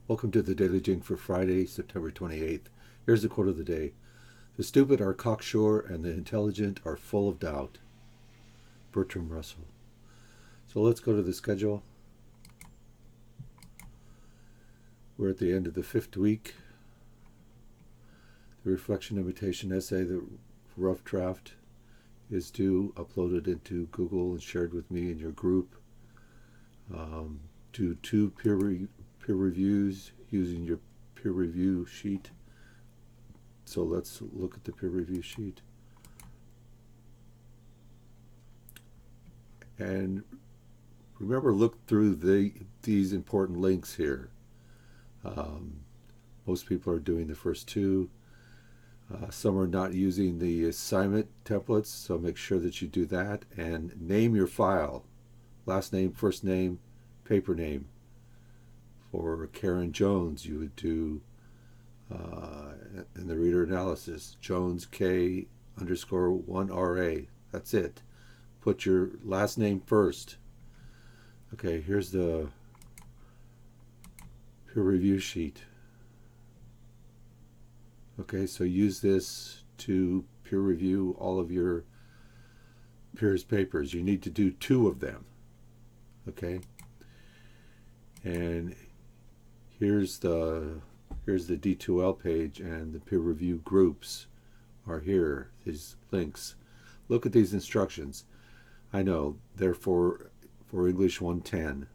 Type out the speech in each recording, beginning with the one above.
Welcome to the Daily Jing for Friday, September 28th. Here's the quote of the day. The stupid are cocksure and the intelligent are full of doubt. Bertrand Russell. So let's go to the schedule. We're at the end of the 5th week. The reflection imitation essay, the rough draft, is due, uploaded into Google and shared with me in your group. Do 2 peer reviews using your peer review sheet. So let's look at the peer review sheet. And remember, look through these important links here. Most people are doing the first 2. Some are not using the assignment templates, so make sure that you do that. And name your file. Last name, first name, paper name. For Karen Jones, you would do in the reader analysis, Jones K _1RA. That's it. Put your last name first. Okay, here's the peer review sheet. Okay, so use this to peer review all of your peers' papers. You need to do 2 of them. Okay, and here's the D2L page, and the peer review groups are here. These links. Look at these instructions. I know they're for English 110,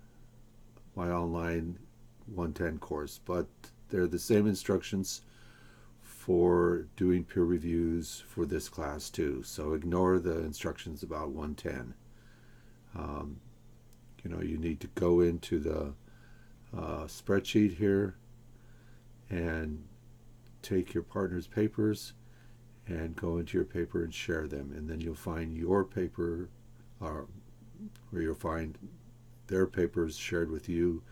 my online 110 course, but they're the same instructions for doing peer reviews for this class too. So ignore the instructions about 110. You need to go into the spreadsheet here and take your partner's papers and go into your paper and share them, and then you'll find your paper, or you'll find their papers shared with you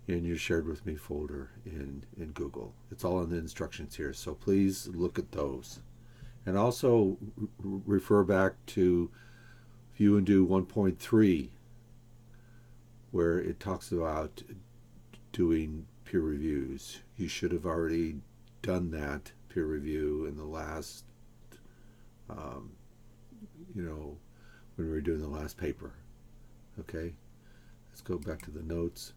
in your shared with me folder in Google. It's all in the instructions here, so please look at those. And also refer back to View and Do 1.3, where it talks about doing peer reviews. You should have already done that peer review in the last, when we were doing the last paper. Okay, let's go back to the notes.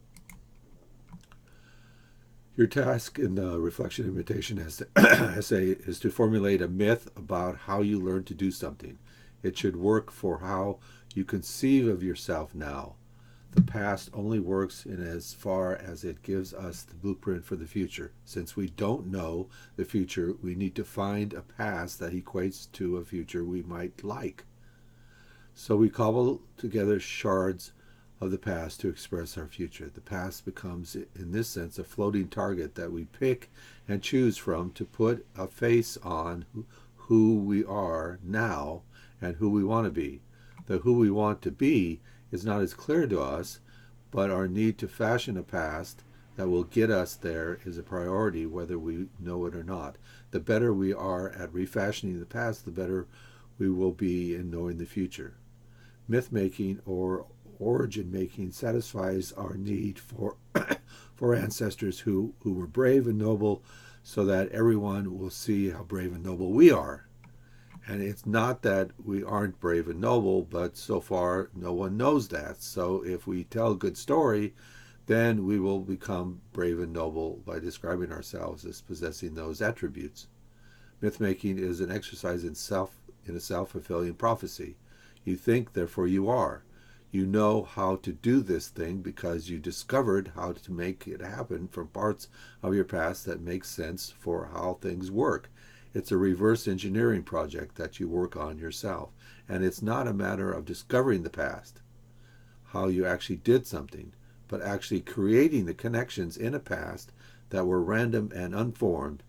Your task in the reflection imitation essay is to formulate a myth about how you learn to do something. It should work for how you conceive of yourself now. The past only works in as far as it gives us the blueprint for the future. Since we don't know the future, we need to find a past that equates to a future we might like. So we cobble together shards of the past to express our future. The past becomes, in this sense, a floating target that we pick and choose from to put a face on who we are now and who we want to be. The who we want to be is not as clear to us, but our need to fashion a past that will get us there is a priority whether we know it or not. The better we are at refashioning the past, the better we will be in knowing the future. Myth-making or origin-making satisfies our need for ancestors who were brave and noble, so that everyone will see how brave and noble we are. And it's not that we aren't brave and noble, but so far no one knows that. So if we tell a good story, then we will become brave and noble by describing ourselves as possessing those attributes. Myth-making is an exercise in a self-fulfilling prophecy. You think, therefore you are. You know how to do this thing because you discovered how to make it happen from parts of your past that make sense for how things work. It's a reverse engineering project that you work on yourself. And it's not a matter of discovering the past, how you actually did something, but actually creating the connections in a past that were random and unformed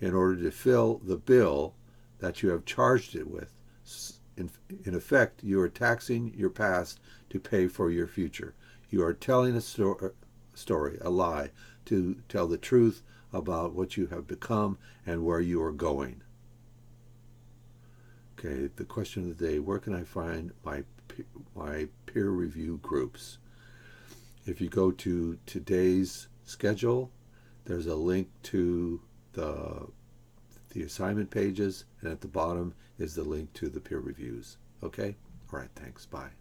in order to fill the bill that you have charged it with. In effect, you are taxing your past to pay for your future. You are telling a story, a lie, to tell the truth about what you have become and where you are going. Okay, the question of the day, where can I find my peer review groups? If you go to today's schedule. There's a link to the assignment pages, and at the bottom is the link to the peer reviews. Okay? All right, thanks. Bye.